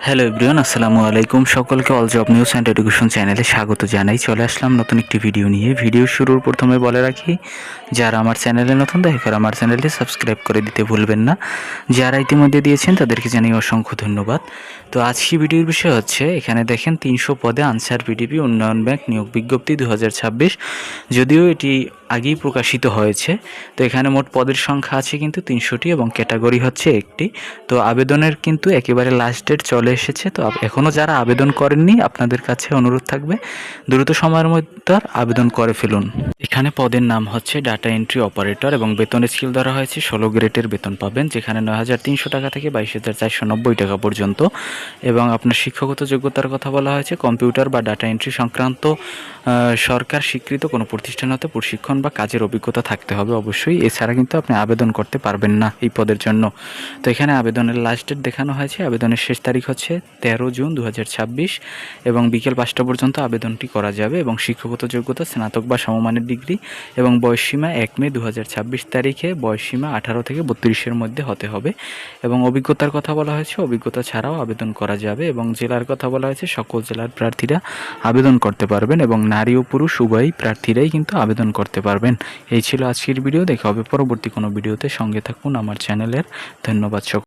Hello everyone, আসসালামু আলাইকুম। সকলকে all job news and education চ্যানেলে স্বাগত জানাই। চলে আসলাম নতুন একটি ভিডিও নিয়ে। ভিডিও শুরুর প্রথমে বলে রাখি, যারা আমার চ্যানেলে নতুন দয়া করে আমার চ্যানেলটি সাবস্ক্রাইব করে দিতে ভুলবেন না। যারা ইতিমধ্যে দিয়েছেন তাদেরকে জানাই অসংখ্য ধন্যবাদ। তো আজকে ভিডিওর বিষয় হচ্ছে, এখানে দেখেন 300 পদে আনসার পিডিপি উন্নয়ন ব্যাংক নিয়োগ বিজ্ঞপ্তি 2026। যদিও এটি আগেই প্রকাশিত হয়েছে। তো এখানে মোট পদের সংখ্যা আছে কিন্তু 300টি এবং ক্যাটাগরি হচ্ছে একটি। তো আবেদনের কিন্তু একেবারে লাস্ট ডেট চলে এসেছে। তো এখনও যারা আবেদন করেননি, আপনাদের কাছে অনুরোধ থাকবে দ্রুত সময়ের মধ্যে আবেদন করে ফেলুন। এখানে পদের নাম হচ্ছে ডাটা এন্ট্রি অপারেটর এবং বেতন স্কেল ধরা হয়েছে 16 গ্রেডের বেতন পাবেন, যেখানে 9,300 টাকা থেকে 22,490 টাকা পর্যন্ত। এবং আপনার শিক্ষাগত যোগ্যতার কথা বলা হয়েছে কম্পিউটার বা ডাটা এন্ট্রি সংক্রান্ত সরকার স্বীকৃত কোনো প্রতিষ্ঠান হতে প্রশিক্ষণ বা কাজের অভিজ্ঞতা থাকতে হবে অবশ্যই। এছাড়া কিন্তু আপনি আবেদন করতে পারবেন না এই পদের জন্য। তো এখানে আবেদনের লাস্ট ডেট দেখানো হয়েছে। আবেদনের শেষ তারিখ হচ্ছে 13 জুন 2026 এবং বিকেল 5টা পর্যন্ত আবেদনটি করা যাবে। এবং শিক্ষাগত যোগ্যতা স্নাতক বা সমমানের ডিগ্রি এবং বয়সসীমা 1 মে 2026 তারিখে, বয়সসীমা 18 থেকে 32-এর মধ্যে হতে হবে। এবং অভিজ্ঞতার কথা বলা হয়েছে অভিজ্ঞতা ছাড়াও আবেদন করা যাবে। এবং জেলার কথা বলা হয়েছে সকল জেলার প্রার্থীরা আবেদন করতে পারবেন এবং নারী ও পুরুষ উভয় প্রার্থীরাই কিন্তু আবেদন করতে পারবেন। এই ছিল আজকের ভিডিও। দেখা হবে পরবর্তী কোনো ভিডিওতে। সঙ্গে থাকুন আমার চ্যানেলের। ধন্যবাদ সকল।